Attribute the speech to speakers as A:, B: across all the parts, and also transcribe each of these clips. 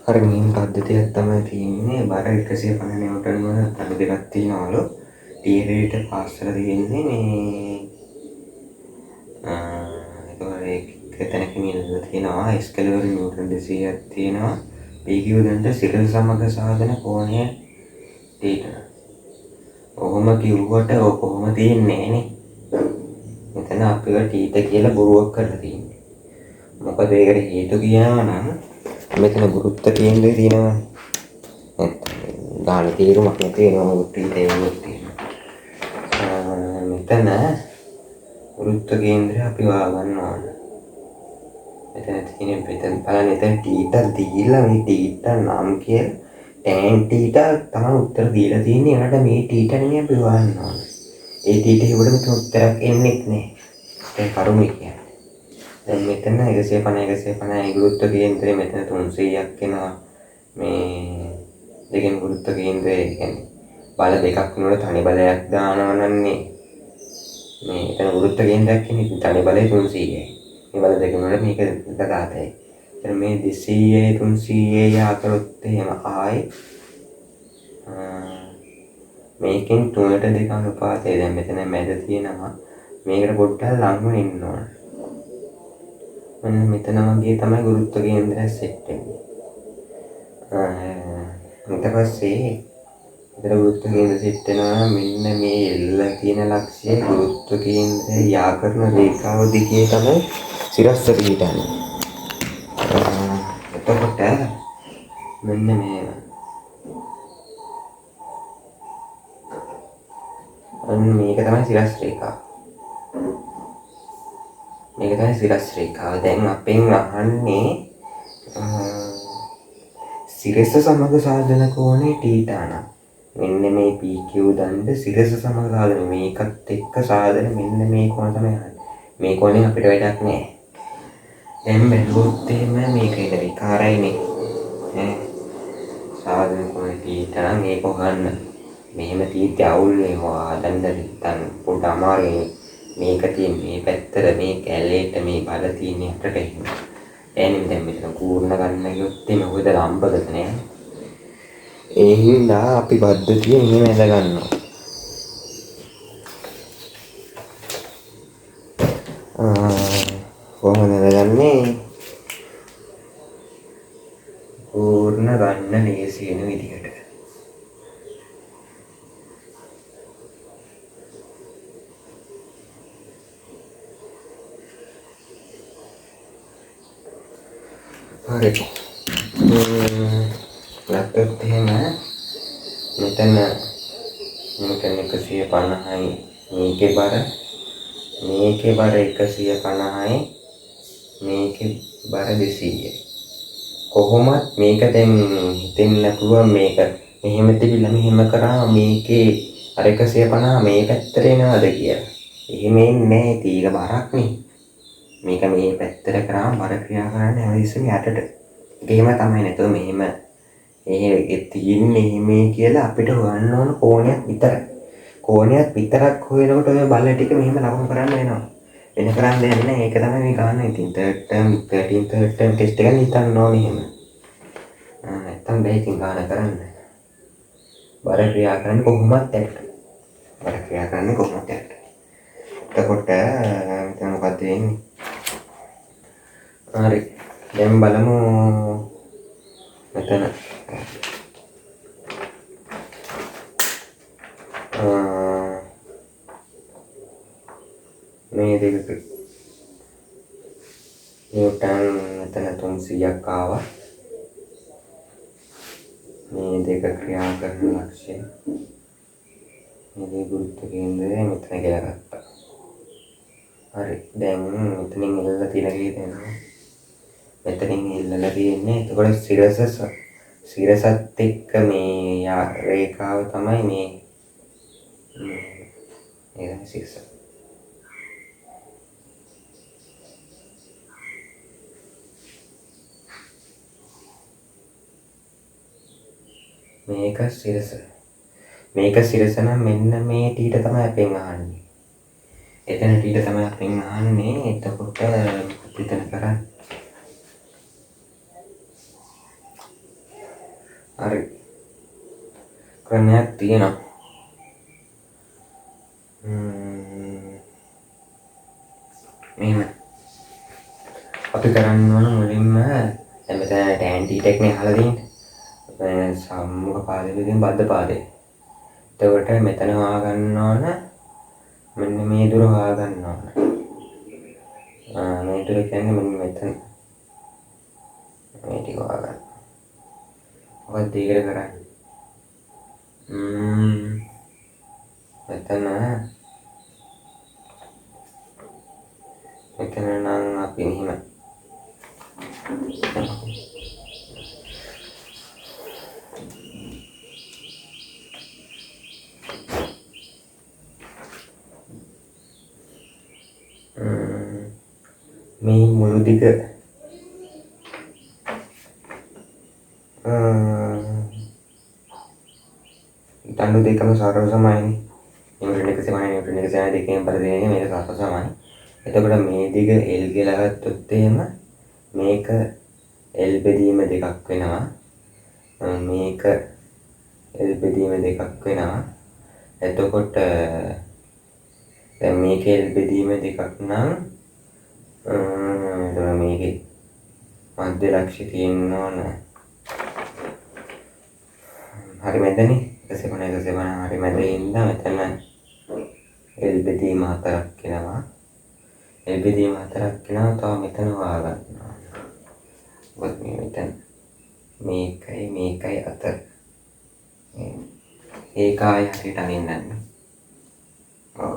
A: අර මෙහෙම පද්ධතියක් තමයි තියෙන්නේ. බර 150 නිව්ටන් වල තඩු දෙකක් තියෙනවලු. ටීරේට පාස් කරලා තියෙන්නේ මේ ඒතකොට එතනකින් ඉල්ලලා තියෙනවා ස්කේලර් නිව්ටන් 200ක් තියෙනවා. PQ දණ්ඩ සිරල් සමග සාධන කෝණය තීටා. ඔහොම කිව්වට ඔය කොහොම තියෙන්නේ නේ. මෙතන අපිව ටීට කියලා බොරුවක් කරලා තියෙන්නේ. මොකද ඒකට හේතු කියනවා නම් මෙතන ගුරුත්ව කේන්ද්‍රය තියෙනවා. ගාන තීරුමක් නැති වෙනවා ටීට එවුවොත් තියෙනවා. මෙතන ගුරුත්ව කේන්ද්‍රය අපි හොයාගන්න ඕන. මෙතන තියෙන බලන්න එතන ටීට දීලා මේ ටීට නම් කියලා tan ටීට තමයි උත්තර දීලා තියෙන්නේ. ඒකට මේ ටීට නෙමෙයි අපි හොයන්න ඕන. ඒ ටීට හිවුවට මෙතන උත්තරයක් එන්නේ නැහැ. ඒ කරුමේ කියන්නේ. දැන් මෙතන 150 ගුරුත්ව කේන්ද්‍රය මෙතන 300ක් එනවා. මේ දෙකෙන් ගුරුත්ව කේන්ද්‍රය කියන්නේ බල දෙකක් වුණොත් තනි බලයක් දානවා නන්නේ. මේ එතන ගුරුත්ව කේන්ද්‍රයක් කියන්නේ තනි බලය 300යි. මේ බල දෙක වුණොත් මේක 1000යි. එතන මේ 200යි 300යි යා කරොත් එහෙම ආයි මේකෙන් 3ට 2 අනුපාතය දැන් මෙතන මැද තියෙනවා. මේකට පොඩ්ඩක් ලඟම ඉන්න ඕන. මෙතන වගේ තමයි ගුරුත්ව කේන්ද්‍රය සෙට් වෙන්නේ. ඊට පස්සේ මෙතන ගුරුත්ව කේන්ද්‍රය සෙට් වෙනවා මෙන්න මේ එල්ල තියෙන ලක්ෂ්‍යය ගුරුත්ව කේන්ද්‍රය යා කරන රේඛාව දිගේ තමයි සිරස්ස පිහිටන්නේ. එතකොට මෙන්න මේ මේක තමයි සිරස් රේඛාව. මේක තමයි සිරස් රේඛාව. දැන් අපෙන් අහන්නේ සිරස සමග සාධන කෝණය තීටා නම් මෙන්න මේ PQ දණ්ඩ සිරස සමග සාධන මේකත් එක්ක සාධන මෙන්න මේ කෝණ තමයි අහන්නේ. මේ කෝණයෙන් අපිට වැඩක් නැහැ. දැන් බැලුවොත් එහෙම මේක ඉත විකාරයිනේ. සාධන කෝණය තීටා නම් ඒක හොයන්න. මෙහෙම තීට්‍ය අවුල් වෙනවා. දණ්ඩ පොඩ අමාරුයි. මේක තියෙන මේ පැත්තට මේ කැලේට මේ බල තියෙන යටට එහෙම. එන්නේ දැන් මෙතන කූර්ණ ගන්න ගියොත් එimhe මොකද ලම්බකට නෑ. ඒ හින්දා අපි පද්ධතිය මෙහෙම ඇඳ ගන්නවා. කොහොමද ඇඳගන්නේ? කූර්ණ ගන්න ලේසි වෙන විදිහට. හරි. ගත්තොත් එහෙම මෙතන 150යි මේකේ බර 150යි මේකේ බර 200යි. කොහොමත් මේක දැන් හිතෙන්න පුළුවන් මේක මෙහෙම තිබිලා මෙහෙම කරා මේකේ අර 150 මේ පැත්තට එනවද කියලා. එහෙම එන්නේ නැහැ. ඒක බරක් නේ. මේක මේ පැත්තට කරාම බර ක්‍රියා කරන්නේ හැමතිස්සෙම යටට. ඒකම තමයි නේද මෙහෙම තියෙන්නේ එහෙමයි කියලා අපිට හොයන්න ඕන කෝණයක් විතරයි. කෝණයක් විතරක් හොයනකොට ඔය බල ටික මෙහෙම ලකුණු කරන්න වෙනවා. වෙන කරන්න දෙයක් නැහැ. ඒක තමයි මේ ගන්න ඉතින් third term test එක හිතන්න ඕනේ එහෙම. නැත්තම් බෑ ඉතින් ගන්න කරන්න. බර ක්‍රියා කරන්නේ කොහොමද යටට. බර ක්‍රියා කරන්නේ කොහොමද යටට. එතකොට මෙතන මොකද වෙන්නේ? හරි. දැන් බලමු මෙතන මේ දෙක නිව්ටන් මෙතන 300ක් ආවා. මේ දෙක ක්‍රියා කරන ලක්ෂ්‍යය මේ ගුරුත්ව කේන්ද්‍රය මෙතන කියලා ගත්තා. හරි. දැන් මෙතනින් ඉල්ලලා තියෙන කේ දෙනවා. මෙතනින් ඉල්ලලා තියෙන්නේ එතකොට සිරසත් එක්ක මේ රේඛාව තමයි මේ ඒක සිරස. මේක සිරස නම් මෙන්න මේ ටීට තමයි අපෙන් අහන්නේ. එතන ටීට තමයි අපෙන් අහන්නේ. එතකොට පිටන කරන්නේ හරි ක්‍රමයක් තියෙනවා. මෙහෙම අපි කරන්න ඕන මුලින්ම දැන් මෙතන ටෑන් ටීටෙක්නේ අහලා තියෙන්නේ. සම්මුඛ පාදයේ තියෙන බද්ධ පාදේ. එතකොට මෙතන හොයාගන්න ඕන මෙන්න මේ දුර හොයාගන්න ඕන. මේ දුර කියන්නේ මෙන්න මෙතන. මේ ටික හොයාගන්න. මොකක්ද ඊකට කරන්නේ? මෙතන නම් අපි මෙහෙම මේ මුළු දිග දඬු දෙකම සරල සමානයි. නිව්ටන් 109 නිව්ටන් 109 දෙකෙන් පරිදි මේක සරල සමානයි. එතකොට මේ දිග L කියලා ගත්තොත් එහෙම මේක L බෙදීම දෙකක් වෙනවා. මේක L බෙදීම දෙකක් වෙනවා. එතකොට දැන් මේක L බෙදීම දෙකක් නම් එතකොට මේකේ මධ්‍ය ලක්ෂ්‍ය තියෙන්න ඕන. හරි මැදනේ 109 හරි මැදේ ඉඳන් මෙතන L බෙදීම හතරක් වෙනවා. L බෙදීම හතරක් වෙනවා. තව මෙතන හොයාගන්නවා. ඔත් මේ මෙතන මේකයි අතර ඒකයි හරියට අනින්නන්නේ. ඔව්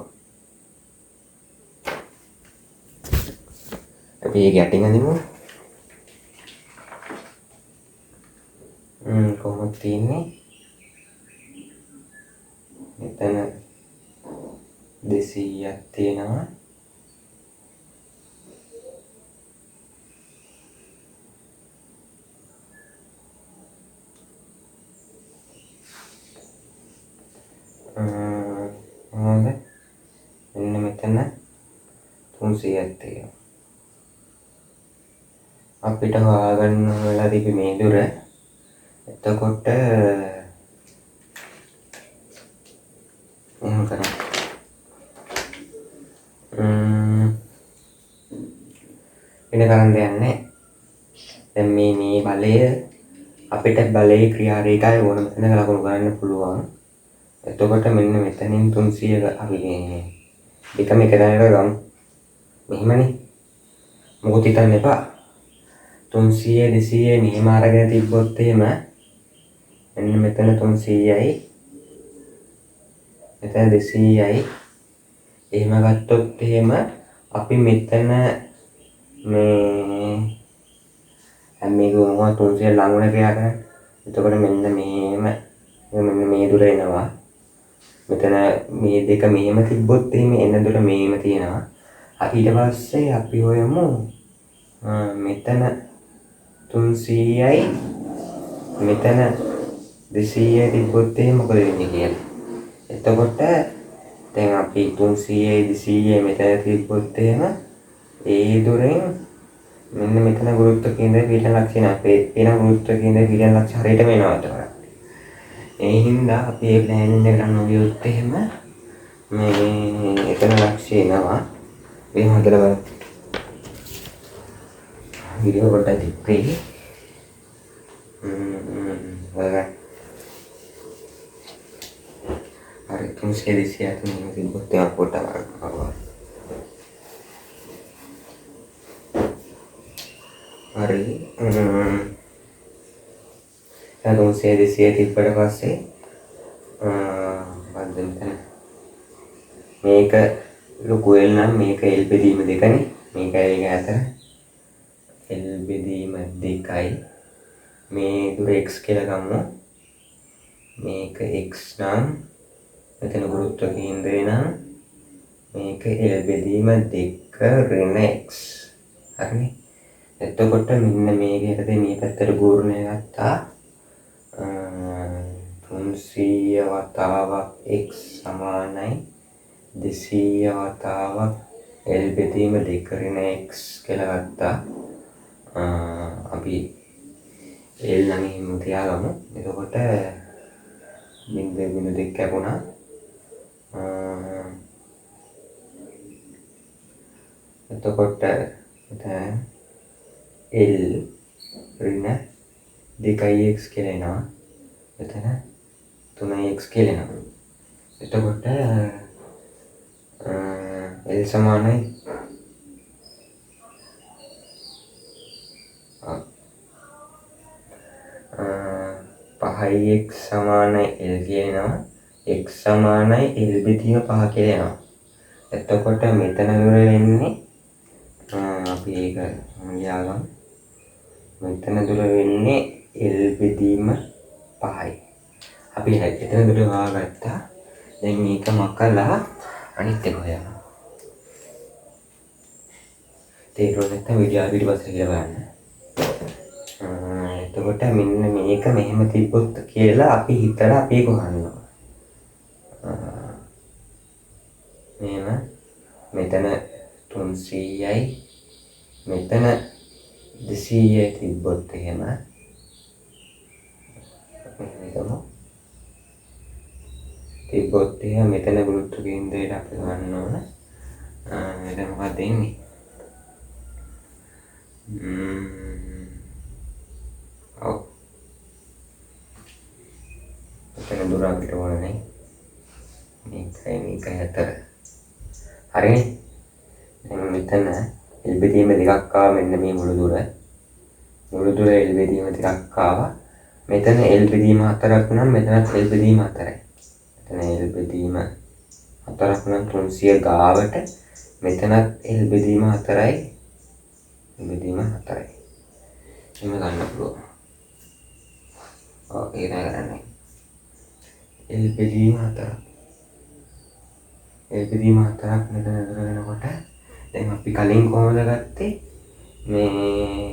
A: අපි ඒක යටින් අඳිමු. කොහොමද තියෙන්නේ? මෙතන 200ක් තියෙනවා. හොඳයි. මෙන්න මෙතන 300ක් තියෙනවා. අපිට හොයාගන්න වෙලා තිබි මේ දුර. එතකොට එහෙම කරමු. වෙන කරන්න දෙයක් නැහැ. දැන් මේ බලය අපිට බලයේ ක්‍රියා රේඛාවේ ඕනම තැනක ලකුණු ගන්න පුළුවන්. එතකොට මෙන්න මෙතනින් 300 අපි දෙකම එක තැනකට ගමු. මෙහෙමනේ. මොකද හිතන්න එපා. 300 200 මෙහෙම අරගෙන තිබ්බොත් එහෙම මෙන්න මෙතන 300යි මෙතන 200යි එහෙම ගත්තොත් එහෙම අපි මෙතන මේක මොකක්ද 300 ළඟුණ කියලා කරන්නේ. එතකොට මෙන්න මේ දුර එනවා. මෙතන මේ දෙක මෙහෙම තිබ්බොත් එහෙම එන දුර මෙහෙම තියෙනවා. ඊට පස්සේ අපි හොයමු මෙතන 300යි මෙතන 200යි තිබ්බොත් එහෙම මොකද වෙන්නේ කියලා. එතකොට දැන් අපි 300යි 200යි මෙතන තිබ්බොත් එහෙම ඒ දුරෙන් මෙන්න මෙතන ගුරුත්ව කේන්ද්‍රය පීඩන ලක්ෂණ අපේ වෙන ගුරුත්ව කේන්ද්‍රය පීඩන ලක්ෂණ හරියටම එනවා එතකොට. ඒ හින්දා අපි ඒ ප්ලෑනින් එක කරන්න ගියොත් එහෙම මේ එතන ලක්ෂ්‍ය එනවා. මේ හොඳට බලන්න. වීඩියෝ කොට තිබ්බේ. හරි 300 200 තිබ්බොත් එහෙම කොට කරනවා. හරි 300 තිබ්බට පස්සේ මේක ලොකු L නම් මේක L බෙදීම දෙකනේ. මේකයි ඒක අතර L බෙදීම දෙකයි. මේ දුර x කියලා ගමු. මේක x නම් මෙතන ගුරුත්ව කේන්ද්‍රය නම් මේක L බෙදීම 2 ඍණ x. හරිනේ. එතකොට මෙන්න මේක යටතේ මේ පැත්තට ගෝරණය ගත්තා. 300 වතාවක් x සමානයි 200 වතාවක් L බෙදීම 2 ඍණ x කියලා ගත්තා. අපි L නම් එහෙම තියාගමු. එතකොට 0.2 කැපුණා. එතකොට දැන් L ඍණ 2x කියලා එනවා. එතන 3x කියලා එනවා. එතකොට L සමානයි 5x සමානයි L කියනවා. x සමානයි L බෙදීම 5 කියලා එනවා. එතකොට මෙතන දුර වෙන්නේ අපි ඒක ලියාගමු. මෙතන දුර වෙන්නේ L බෙදීම 5යි. අපි එතන දුර හොයාගත්තා. දැන් මේක මකලා අනිත් එක හොයනවා. තේරුණා නැත්නම් වීඩියෝ පිටිපස්සට කියලා බලන්න. එතකොට මෙන්න මේක මෙහෙම තිබ්බොත් කියලා අපි හිතලා අපි ඒක හොයනවා. මෙහෙම මෙතන 300යි මෙතන 200යි තිබ්බොත් එහෙම මෙතන ගුරුත්ව කේන්ද්‍රයට අපි ගන්න ඕන. මෙතන මොකක්ද එන්නේ? ඔව්. මෙතන දුර අපිට ඕනනේ. මේකයි අතර. හරිනේ. දැන් මෙතන L බෙදීම දෙකක් ආවා. මෙන්න මේ මුළු දුර L බෙදීම දෙකක් ආවා. මෙතන L බෙදීම 4ක් නම් මෙතනත් L බෙදීම 4යි. මෙතන L බෙදීම 4ක් නම් 300 ගාවට මෙතනත් L බෙදීම 4යි. L බෙදීම 4යි. එහෙම ගන්න පුළුවන්. ඔව් ඒක නෑ කරන්නේ. L බෙදීම 4ක්. L බෙදීම 4ක් මෙතන කරගෙනකොට දැන් අපි කලින් කොහොමද ගත්තේ?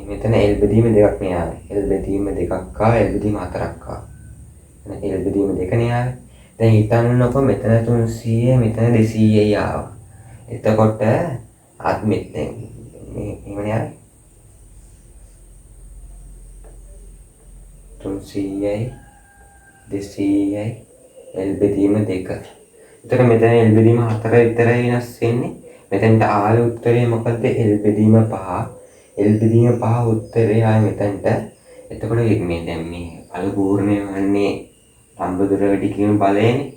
A: මෙතන L බෙදීම දෙකක් නේ ආවේ. L බෙදීම දෙකක් ආවා, L බෙදීම 4ක් ආවා. එතන L බෙදීම දෙක නේ ආවේ. දැන් හිතන්නකො මෙතන 300 මෙතන 200යි ආවා. එතකොට අත් මෙතෙන් මේවනේ ආවේ. 300යි 200යි L බෙදීම දෙක. එතකොට මෙතන L බෙදීම 4 විතරයි වෙනස් වෙන්නේ. මෙතෙන්ට ආවේ උත්තරේ මොකද්ද? L බෙදීම 5. L බෙදීම 5 උත්තරේ ආවේ මෙතෙන්ට. එතකොට මේ දැන් මේ පළපූර්ණය වන්නේ ලම්බ දුර වැඩි කිරීම බලයනේ.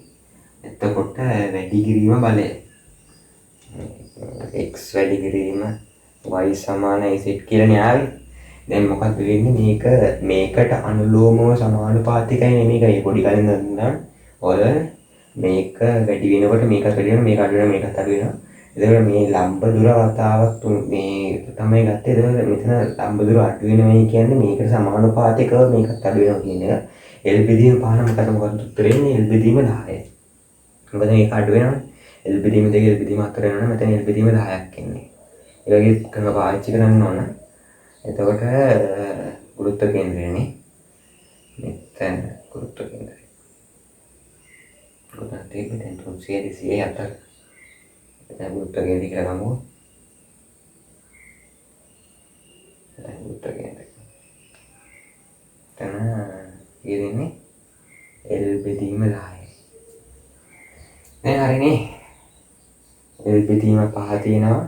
A: එතකොට වැඩි කිරීම බලය. x වැඩි කිරීම y සමානයි z කියලා ආවේ. දැන් මොකද්ද වෙන්නේ? මේකට අනුලෝමව සමානුපාතිකයි නෙමෙයි පොඩි කලින් ගන්න. ඔය මේක වැඩි වෙනකොට මේක වැඩි වෙනවා, මේක අඩු වෙනවා, මේකත් අඩු වෙනවා. එතකොට මේ ලම්බ දුර වතාවක් මේ තමයි ගත්තේ. එතකොට මෙතන ලම්බ දුර අඩු වෙනවයි කියන්නේ මේකට සමානුපාතිකව මේකත් අඩු වෙනවා කියන එක. L බෙදීම 5 නම් මොකද උත්තරේ එන්නේ? L බෙදීම 10යි. මොකද මේක අඩු වෙනවනේ. L බෙදීම 2 L බෙදීම 4 වෙනවනේ. මෙතන L බෙදීම 10ක් එන්නේ. ඒ වගේ කරන පාවිච්චි කරන්න ඕන. එතකොට ගුරුත්ව කේන්ද්‍රයනේ. මෙතන ගුරුත්ව කේන්ද්‍රය. ගුරුත්ව කේන්ද්‍රය දැන් 300 අතර. එතන ගුරුත්ව කේන්ද්‍රය කියලා ගමු. එතන ගුරුත්ව කේන්ද්‍රය. එතන ඉන්නේ L බෙදීම 10යි. දැන් හරිනේ. L බෙදීම 5 තියෙනවා.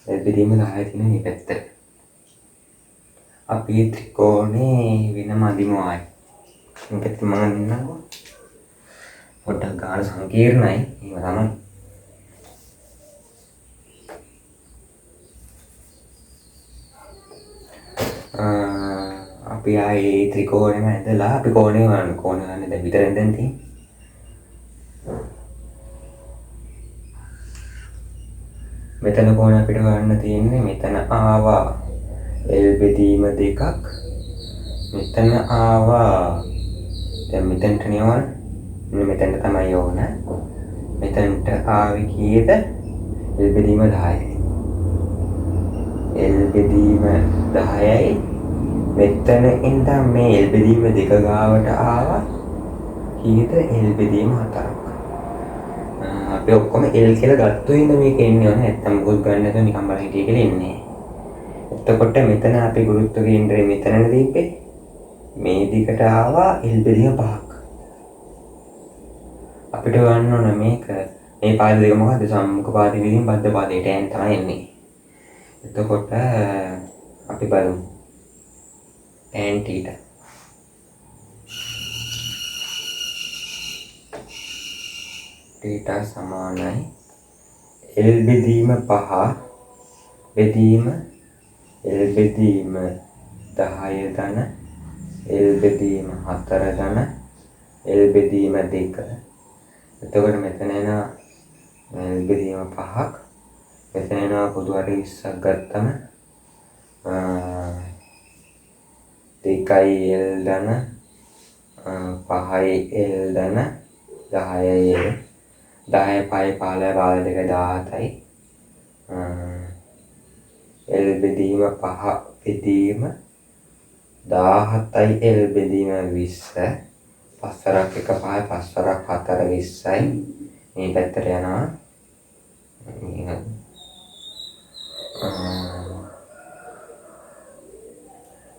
A: L බෙදීම 10 තියෙන මේ පැත්තට. අපි ත්‍රිකෝණේ වෙනම අදිමු ආයි. මේකත් මම අදින්නකෝ. පොඩ්ඩක් ගාන සංකීර්ණයි. එහෙම තමයි. අපි ආයේ ත්‍රිකෝණෙම ඇදලා අපි කෝණේ ගන්න දැන් විතරෙන් දැන් තියෙන්නේ. මෙතන කෝණ අපිට ගන්න තියෙන්නේ මෙතන ආවා L බෙදීම දෙකක්. මෙතන ආවා දැන් මෙතනට නියවන මෙතනට තමයි ඕන. මෙතනට ආවේ කීයද? L බෙදීම 10යි. L බෙදීම 10යි. මෙතන ඉඳන් මේ L බෙදීම දෙක ගාවට ආවා කීයද? L බෙදීම 4ක්. අපි ඔක්කොම L කියලා ගත්තු ඉඳන් මේක එන්නේ නැහැ. නැත්තම් මොකද ගන්න නැතුව නිකන් බලන් හිටියේ කියලා එන්නේ. එතකොට මෙතන අපි ගුරුත්ව කේන්ද්‍රය මෙතනනේ තිබ්බේ. මේ දිගට ආවා L බෙදීම 5ක්. අපිට ගන්න ඕන මේක මේ පාද දෙක මොකද්ද? සම්මුඛ පාද විදිහින් බද්ධ පාදයට යන්න තමයි එන්නේ. එතකොට අපි බලමු tan θ. θ සමානයි L බෙදීම 5 බෙදීම L බෙදීම 10 ධන L බෙදීම 4 ධන L බෙදීම 2. එතකොට මෙතන එන L බෙදීම 5ක් මෙතන එන පොදු හරි 20ක් ගත්තම 2යි L ධන 5යි L ධන 10යි L 10 5 15 2 17යි L බෙදීම 5 බෙදීම 17යි L බෙදීම 20 පස්වරක් 1 5යි පස්වරක් 4 20යි මේ පැත්තට යනවා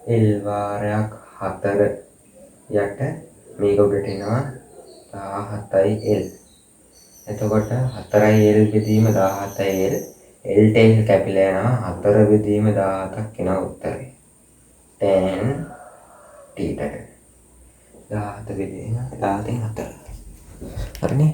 A: L වාරයක් 4 යට මේක උඩට එනවා 17යි L. එතකොට 4යි L බෙදීම 17යි L. L ට L කැපිලා යනවා 4 බෙදීම 17ක් එනවා උත්තරේ. tan θ 17 බෙදීම 17න් 4. හරිනේ?